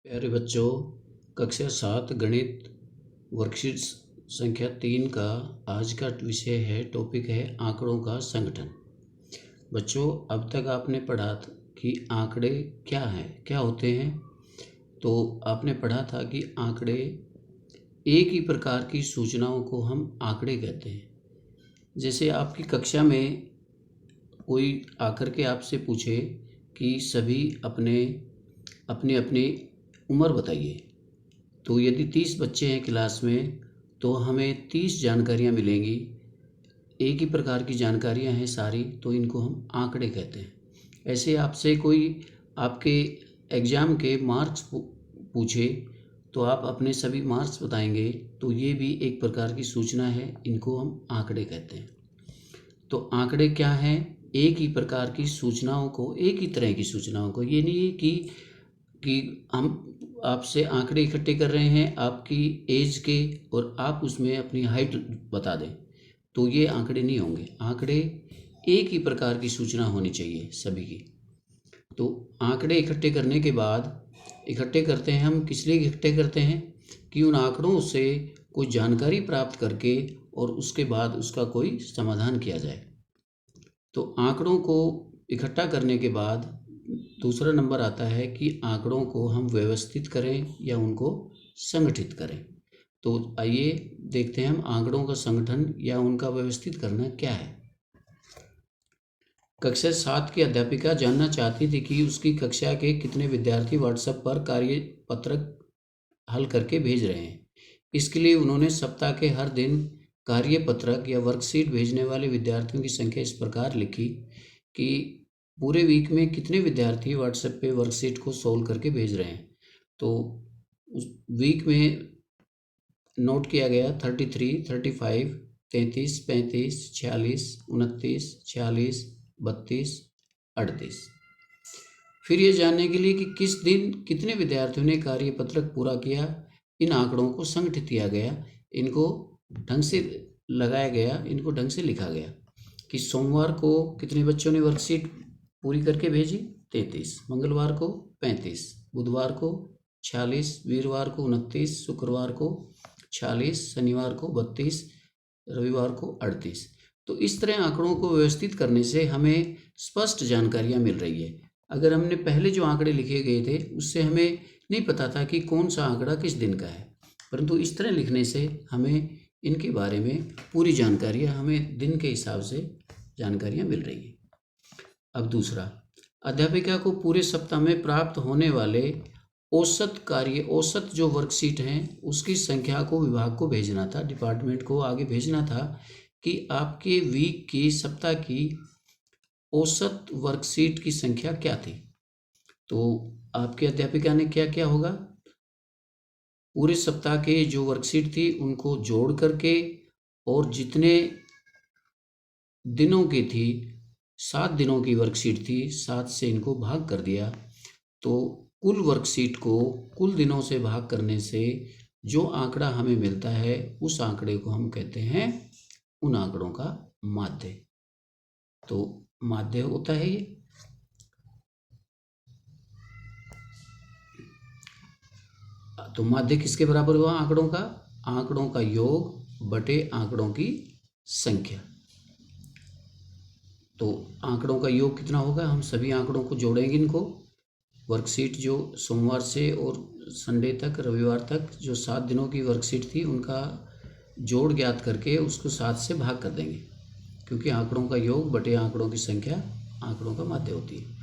प्यारे बच्चों, कक्षा 7 गणित वर्कशीट संख्या 3 का आज का विषय है, टॉपिक है आंकड़ों का संगठन। बच्चों, अब तक आपने पढ़ा था कि आंकड़े क्या हैं, क्या होते हैं। तो आपने पढ़ा था कि आंकड़े एक ही प्रकार की सूचनाओं को हम आंकड़े कहते हैं। जैसे आपकी कक्षा में कोई आकर के आपसे पूछे कि सभी अपनी अपनी उम्र बताइए, तो यदि 30 बच्चे हैं क्लास में तो हमें 30 जानकारियाँ मिलेंगी। एक ही प्रकार की जानकारियाँ हैं सारी, तो इनको हम आंकड़े कहते हैं। ऐसे आपसे कोई आपके एग्ज़ाम के मार्क्स पूछे तो आप अपने सभी मार्क्स बताएंगे, तो ये भी एक प्रकार की सूचना है, इनको हम आंकड़े कहते हैं। तो आंकड़े क्या हैं? एक ही प्रकार की सूचनाओं को, एक ही तरह की सूचनाओं को, ये नहीं है कि हम आपसे आंकड़े इकट्ठे कर रहे हैं आपकी एज के और आप उसमें अपनी हाइट बता दें, तो ये आंकड़े नहीं होंगे। आंकड़े एक ही प्रकार की सूचना होनी चाहिए सभी की। तो आंकड़े इकट्ठे करने के बाद इकट्ठे करते हैं हम, किस लिए इकट्ठे करते हैं कि उन आंकड़ों से कोई जानकारी प्राप्त करके और उसके बाद उसका कोई समाधान किया जाए। तो आंकड़ों को इकट्ठा करने के बाद दूसरा नंबर आता है कि आंकड़ों को हम व्यवस्थित करें या उनको संगठित करें। तो आइए देखते हैं हम आंकड़ों का संगठन या उनका व्यवस्थित करना क्या है। कक्षा 7 की अध्यापिका जानना चाहती थी कि उसकी कक्षा के कितने विद्यार्थी व्हाट्सएप पर कार्य पत्रक हल करके भेज रहे हैं। इसके लिए उन्होंने सप्ताह के हर दिन कार्य पत्रक या वर्कशीट भेजने वाले विद्यार्थियों की संख्या इस प्रकार लिखी कि पूरे वीक में कितने विद्यार्थी व्हाट्सएप पे वर्कशीट को सोल्व करके भेज रहे हैं। तो उस वीक में नोट किया गया 33, 35, 33, 35, 46, 29, 46, 32, 38। फिर ये जानने के लिए कि किस दिन कितने विद्यार्थियों ने कार्यपत्रक पूरा किया, इन आंकड़ों को संगठित किया गया, इनको ढंग से लगाया गया, इनको ढंग से लिखा गया कि सोमवार को कितने बच्चों ने वर्कशीट पूरी करके भेजी, 33, मंगलवार को 35, बुधवार को 46, वीरवार को 29, शुक्रवार को 46, शनिवार को 32, रविवार को 38। तो इस तरह आंकड़ों को व्यवस्थित करने से हमें स्पष्ट जानकारियाँ मिल रही है। अगर हमने पहले जो आंकड़े लिखे गए थे उससे हमें नहीं पता था कि कौन सा आंकड़ा किस दिन का है, परंतु इस तरह लिखने से हमें इनके बारे में पूरी जानकारियाँ, हमें दिन के हिसाब से जानकारियाँ मिल रही हैं। अब दूसरा, अध्यापिका को पूरे सप्ताह में प्राप्त होने वाले औसत जो वर्कशीट हैं उसकी संख्या को विभाग को भेजना था, डिपार्टमेंट को आगे भेजना था कि आपके वीक की, सप्ताह की औसत वर्कशीट की संख्या क्या थी। तो आपके अध्यापिका ने क्या क्या होगा, पूरे सप्ताह के जो वर्कशीट थी उनको जोड़ करके और जितने दिनों की थी, 7 दिनों की वर्कशीट थी, 7 से इनको भाग कर दिया। तो कुल वर्कशीट को कुल दिनों से भाग करने से जो आंकड़ा हमें मिलता है उस आंकड़े को हम कहते हैं उन आंकड़ों का माध्य। तो माध्य होता है ये। तो माध्य किसके बराबर हुआ आंकड़ों का? आंकड़ों का योग बटे आंकड़ों की संख्या। तो आंकड़ों का योग कितना होगा? हम सभी आंकड़ों को जोड़ेंगे, इनको वर्कशीट जो सोमवार से और संडे तक, रविवार तक जो 7 दिनों की वर्कशीट थी उनका जोड़ ज्ञात करके उसको 7 से भाग कर देंगे, क्योंकि आंकड़ों का योग बटे आंकड़ों की संख्या आंकड़ों का माध्य होती है।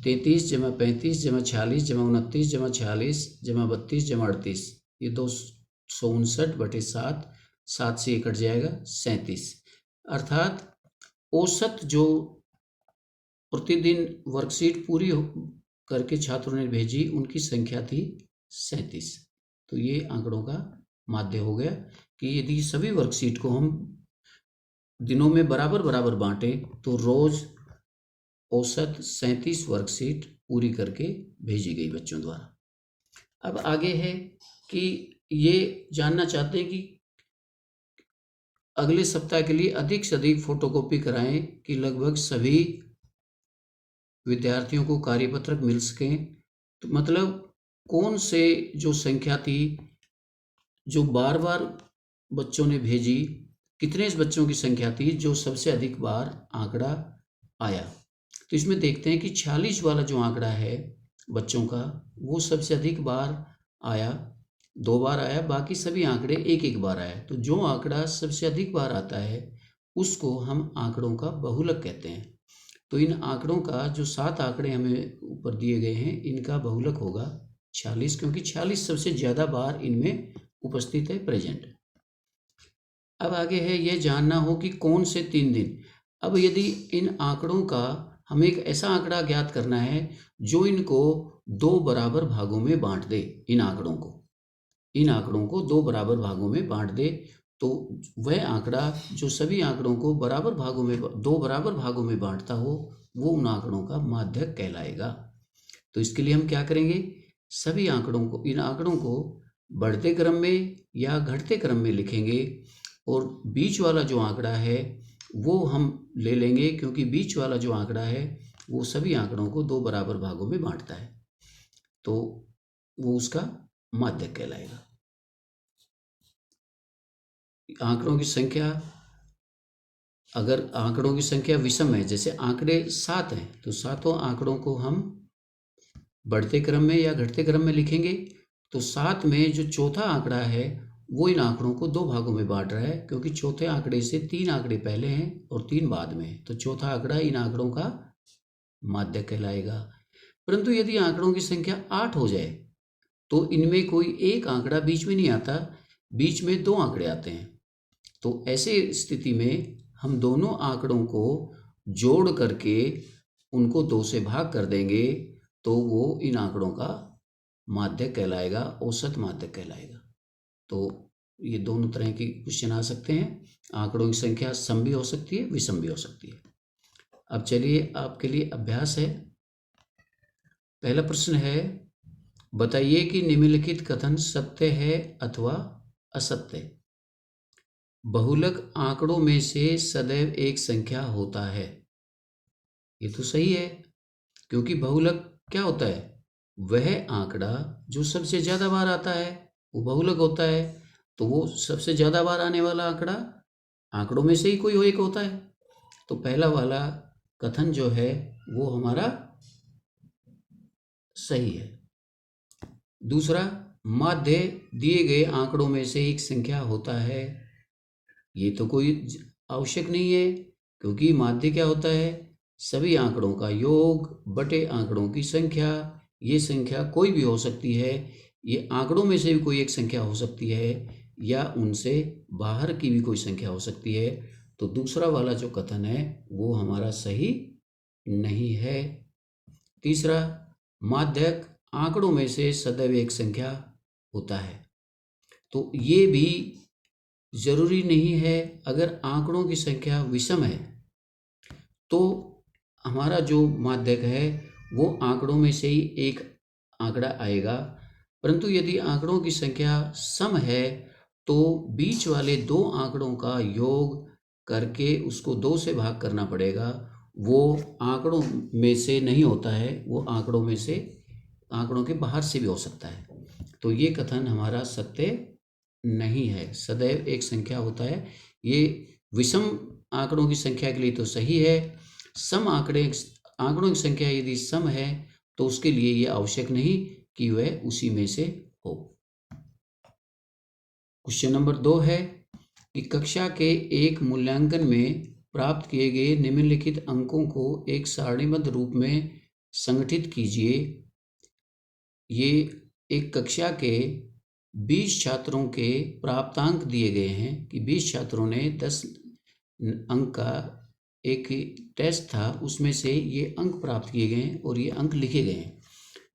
33 जमा 35 जमा 46 जमा 29 जमा 46 जमा 32 जमा 38, ये 259 बटे 7, 7 से ये कट जाएगा 37। अर्थात औसत जो प्रतिदिन वर्कशीट पूरी करके छात्रों ने भेजी उनकी संख्या थी 37। तो ये आंकड़ों का माध्य हो गया कि यदि सभी वर्कशीट को हम दिनों में बराबर बराबर बांटें तो रोज औसत 37 वर्कशीट पूरी करके भेजी गई बच्चों द्वारा। अब आगे है कि ये जानना चाहते हैं कि अगले सप्ताह के लिए अधिक से अधिक फोटोकॉपी कराएं कि लगभग सभी विद्यार्थियों को कार्यपत्रक मिल सकें। तो मतलब कौन से जो संख्या थी जो बार बार बच्चों ने भेजी, कितने बच्चों की संख्या थी जो सबसे अधिक बार आंकड़ा आया। तो इसमें देखते हैं कि 46 वाला जो आंकड़ा है बच्चों का, वो सबसे अधिक बार आया, 2 बार आया, बाकी सभी आंकड़े एक एक बार आए। तो जो आंकड़ा सबसे अधिक बार आता है उसको हम आंकड़ों का बहुलक कहते हैं। तो इन आंकड़ों का जो 7 आंकड़े हमें ऊपर दिए गए हैं, इनका बहुलक होगा 46, क्योंकि 46 सबसे ज़्यादा बार इनमें उपस्थित है, प्रेजेंट। अब आगे है यह जानना हो कि कौन से 3 दिन। अब यदि इन आंकड़ों का हमें एक ऐसा आंकड़ा ज्ञात करना है जो इनको 2 बराबर भागों में बांट दे, इन आंकड़ों को 2 बराबर भागों में बांट दे, तो वह आंकड़ा जो सभी आंकड़ों को 2 बराबर भागों में बांटता हो, वो उन आंकड़ों का माध्यक कहलाएगा। तो इसके लिए हम क्या करेंगे, सभी आंकड़ों को, इन आंकड़ों को बढ़ते क्रम में या घटते क्रम में लिखेंगे, और बीच वाला जो आंकड़ा है वो हम ले लेंगे, क्योंकि बीच वाला जो आंकड़ा है वो सभी आंकड़ों को 2 बराबर भागों में बांटता है, तो वो उसका माध्यक कहलाएगा। आंकड़ों की संख्या, अगर आंकड़ों की संख्या विषम है, जैसे आंकड़े 7 हैं, तो सातों आंकड़ों को हम बढ़ते क्रम में या घटते क्रम में लिखेंगे। तो 7 में जो चौथा आंकड़ा है वो इन आंकड़ों को 2 भागों में बांट रहा है, क्योंकि चौथे आंकड़े से 3 आंकड़े पहले हैं और 3 बाद में हैं, तो चौथा आंकड़ा इन आंकड़ों का माध्यक कहलाएगा। परंतु यदि आंकड़ों की संख्या 8 हो जाए तो इनमें कोई एक आंकड़ा बीच में नहीं आता, बीच में 2 आंकड़े आते हैं। तो ऐसे स्थिति में हम दोनों आंकड़ों को जोड़ करके उनको 2 से भाग कर देंगे, तो वो इन आंकड़ों का माध्यक कहलाएगा, औसत माध्यक कहलाएगा। तो ये दोनों तरह के क्वेश्चन आ सकते हैं। आंकड़ों की संख्या सम भी हो सकती है, विषम भी हो सकती है। अब चलिए आपके लिए अभ्यास है। पहला प्रश्न है, बताइए कि निम्नलिखित कथन सत्य है अथवा असत्य। बहुलक आंकड़ों में से सदैव एक संख्या होता है। ये तो सही है, क्योंकि बहुलक क्या होता है, वह आंकड़ा जो सबसे ज़्यादा बार आता है वो बहुलक होता है। तो वो सबसे ज़्यादा बार आने वाला आंकड़ा आंकड़ों में से ही कोई एक होता है। तो पहला वाला कथन जो है वो हमारा सही है। दूसरा, माध्य दिए गए आंकड़ों में से एक संख्या होता है, ये तो कोई आवश्यक नहीं है, क्योंकि माध्य क्या होता है, सभी आंकड़ों का योग बटे आंकड़ों की संख्या। ये संख्या कोई भी हो सकती है, ये आंकड़ों में से भी कोई एक संख्या हो सकती है या उनसे बाहर की भी कोई संख्या हो सकती है। तो दूसरा वाला जो कथन है वो हमारा सही नहीं है। तीसरा, माध्यक आंकड़ों में से सदैव एक संख्या होता है, तो ये भी जरूरी नहीं है। अगर आंकड़ों की संख्या विषम है तो हमारा जो माध्यक है वो आंकड़ों में से ही एक आंकड़ा आएगा। परंतु यदि आंकड़ों की संख्या सम है तो बीच वाले 2 आंकड़ों का योग करके उसको 2 से भाग करना पड़ेगा। वो आंकड़ों में से नहीं होता है, वो आंकड़ों में से, आंकड़ों के बाहर से भी हो सकता है। तो ये कथन हमारा सत्य नहीं है, सदैव एक संख्या होता है। ये विषम आंकड़ों की संख्या के लिए तो सही है। सम आंकड़ों की संख्या यदि सम है तो उसके लिए ये आवश्यक नहीं कि वह उसी में से हो। क्वेश्चन नंबर 2 है कि कक्षा के एक मूल्यांकन में प्राप्त किए गए निम्नलिखित अंकों को एक सारणीबद्ध रूप में संगठित कीजिए। ये एक कक्षा के 20 छात्रों के प्राप्तांक दिए गए हैं कि 20 छात्रों ने 10 अंक का एक टेस्ट था, उसमें से ये अंक प्राप्त किए गए हैं और ये अंक लिखे गए हैं।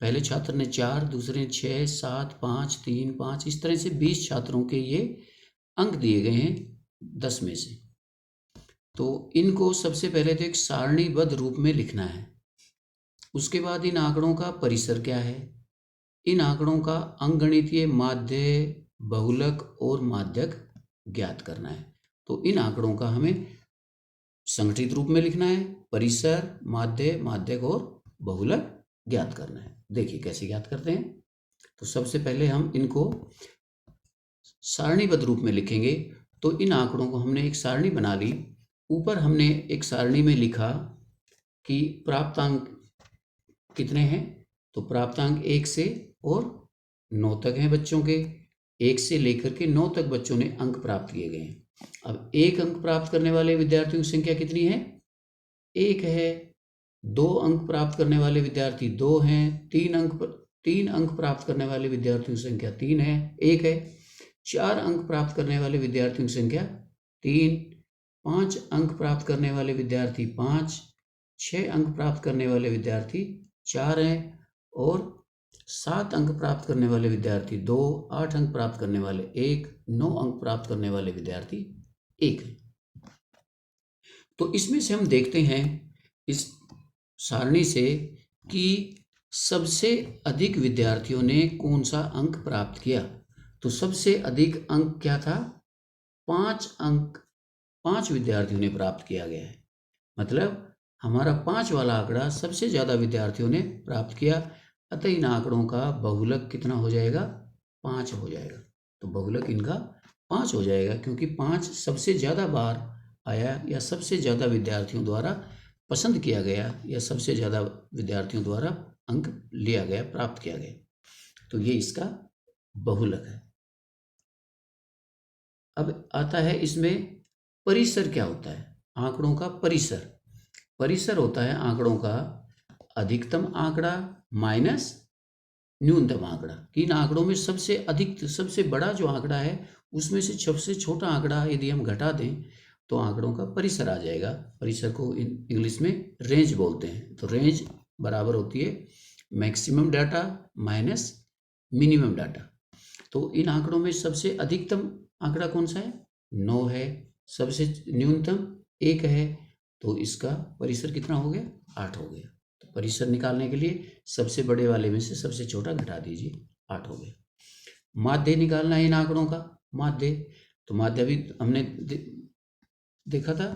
पहले छात्र ने 4, दूसरे ने 6, 7, 5, 3, 5, इस तरह से 20 छात्रों के ये अंक दिए गए हैं 10 में से। तो इनको सबसे पहले तो एक सारणीबद्ध रूप में लिखना है। उसके बाद इन आंकड़ों का परिसर क्या है, इन आंकड़ों का अंकगणितीय माध्य, बहुलक और माध्यक ज्ञात करना है। तो इन आंकड़ों का हमें संगठित रूप में लिखना है, परिसर, माध्य, माध्यक और बहुलक ज्ञात करना है। देखिए कैसे ज्ञात करते हैं। तो सबसे पहले हम इनको सारणीबद्ध रूप में लिखेंगे। तो इन आंकड़ों को हमने एक सारणी बना ली। ऊपर हमने एक सारणी में लिखा कि प्राप्तांक कितने हैं। तो प्राप्तांक 1 से और 9 तक हैं बच्चों के। 1 से लेकर के 9 तक बच्चों ने अंक प्राप्त किए गए हैं। अब 1 अंक प्राप्त करने वाले विद्यार्थियों की संख्या कितनी है? 1 है। 2 अंक प्राप्त करने वाले विद्यार्थी 2 हैं। 3 अंक प्राप्त करने वाले विद्यार्थियों की संख्या 3 है, 1 है। 4 अंक प्राप्त करने वाले विद्यार्थियों की संख्या 3। 5 अंक प्राप्त करने वाले विद्यार्थी 5। 6 अंक प्राप्त करने वाले विद्यार्थी 4 हैं। और 7 अंक प्राप्त करने वाले विद्यार्थी 2। 8 अंक प्राप्त करने वाले 1। 9 अंक प्राप्त करने वाले विद्यार्थी 1 है। तो इसमें से हम देखते हैं इस सारणी से कि सबसे अधिक विद्यार्थियों ने कौन सा अंक प्राप्त किया। तो सबसे अधिक अंक क्या था? 5 अंक 5 विद्यार्थियों ने प्राप्त किया गया है। मतलब हमारा 5 वाला आंकड़ा सबसे ज़्यादा विद्यार्थियों ने प्राप्त किया। अतः इन आंकड़ों का बहुलक कितना हो जाएगा? 5 हो जाएगा। तो बहुलक इनका 5 हो जाएगा, क्योंकि 5 सबसे ज़्यादा बार आया या सबसे ज़्यादा विद्यार्थियों द्वारा पसंद किया गया या सबसे ज़्यादा विद्यार्थियों द्वारा अंक लिया गया, प्राप्त किया गया। तो ये इसका बहुलक है। अब आता है इसमें परिसर क्या होता है? आंकड़ों का परिसर। परिसर होता है आंकड़ों का अधिकतम आंकड़ा माइनस न्यूनतम आंकड़ा। इन आंकड़ों में सबसे अधिक, सबसे बड़ा जो आंकड़ा है उसमें से सबसे छोटा आंकड़ा यदि हम घटा दें तो आंकड़ों का परिसर आ जाएगा। परिसर को इंग्लिश में रेंज बोलते हैं। तो रेंज बराबर होती है maximum data minus minimum data. तो इन आंकड़ों में सबसे अधिकतम आंकड़ा कौन सा है? 9 है। सबसे न्यूनतम 1 है। तो इसका परिसर कितना हो गया? 8 हो गया। तो परिसर निकालने के लिए सबसे बड़े वाले में से सबसे छोटा घटा दीजिए, 8 हो गया। माध्य निकालना है इन आंकड़ों का। माध्य, तो माध्य भी हमने देखा था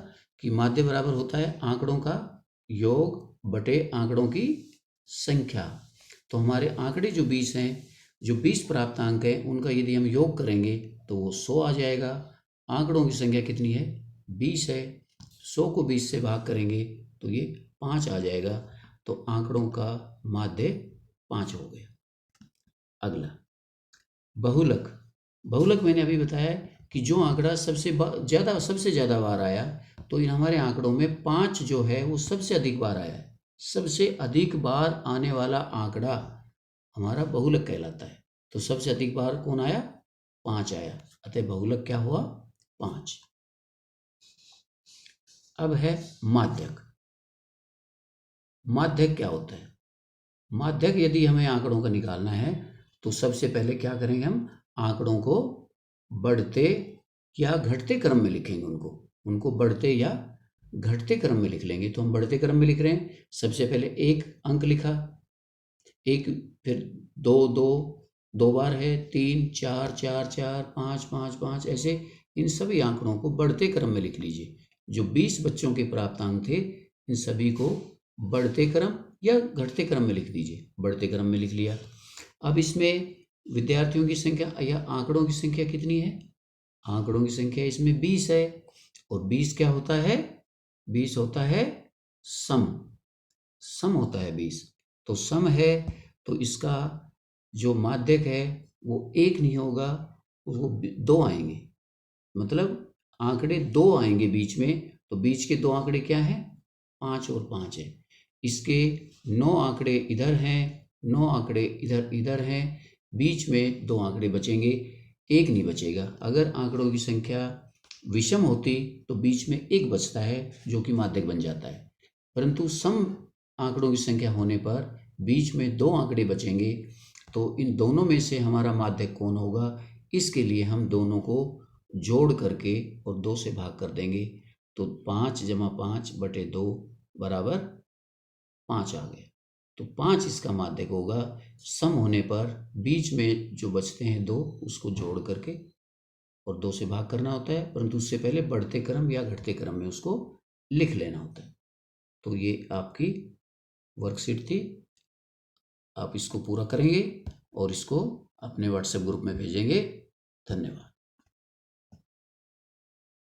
कि माध्य बराबर होता है आंकड़ों का योग बटे आंकड़ों की संख्या। तो हमारे आंकड़े जो 20 हैं, जो 20 प्राप्तांक हैं, उनका यदि हम योग करेंगे तो वो 100 आ जाएगा। आंकड़ों की संख्या कितनी है? 20 है। 100 को 20 से भाग करेंगे तो ये 5 आ जाएगा। तो आंकड़ों का माध्य 5 हो गया। अगला बहुलक। बहुलक मैंने अभी बताया कि जो आंकड़ा सबसे ज़्यादा बार आया, तो इन हमारे आंकड़ों में 5 जो है वो सबसे अधिक बार आया है। सबसे अधिक बार आने वाला आंकड़ा हमारा बहुलक कहलाता है। तो सबसे अधिक बार कौन आया? 5 आया। अतः बहुलक क्या हुआ? 5। अब है माध्यक। माध्यक क्या होता है? माध्यक यदि हमें आंकड़ों का निकालना है तो सबसे पहले क्या करेंगे? हम आंकड़ों को बढ़ते या घटते क्रम में लिखेंगे। उनको बढ़ते या घटते क्रम में लिख लेंगे। तो हम बढ़ते क्रम में लिख रहे हैं। सबसे पहले 1 अंक लिखा, 1, फिर 2 2 2 बार है, 3 4 4 4 5 5 5, ऐसे इन सभी आंकड़ों को बढ़ते क्रम में लिख लीजिए। जो 20 बच्चों के प्राप्तांक थे, इन सभी को बढ़ते क्रम या घटते क्रम में लिख दीजिए। बढ़ते क्रम में लिख लिया। अब इसमें विद्यार्थियों की संख्या या आंकड़ों की संख्या कितनी है? आंकड़ों की संख्या इसमें 20 है। और 20 क्या होता है? 20 होता है सम। सम होता है 20। तो सम है, तो इसका जो माध्यक है वो 1 नहीं होगा, उसको 2 आएंगे। मतलब आंकड़े 2 आएंगे बीच में। तो बीच के 2 आंकड़े क्या हैं? 5 और 5 है। इसके 9 आंकड़े इधर हैं, 9 आंकड़े इधर हैं। बीच में 2 आंकड़े बचेंगे, 1 नहीं बचेगा। अगर आंकड़ों की संख्या विषम होती तो बीच में 1 बचता है, जो कि माध्यक बन जाता है। परंतु सम आंकड़ों की संख्या होने पर बीच में 2 आंकड़े बचेंगे। तो इन दोनों में से हमारा माध्यक कौन होगा? इसके लिए हम दोनों को जोड़ करके और 2 से भाग कर देंगे। तो 5 + 5 बटे 2 बराबर 5 आ गए। तो 5 इसका माध्यक होगा। सम होने पर बीच में जो बचते हैं 2, उसको जोड़ करके और 2 से भाग करना होता है, परंतु उससे पहले बढ़ते क्रम या घटते क्रम में उसको लिख लेना होता है। तो ये आपकी वर्कशीट थी। आप इसको पूरा करेंगे और इसको अपने व्हाट्सएप ग्रुप में भेजेंगे। धन्यवाद।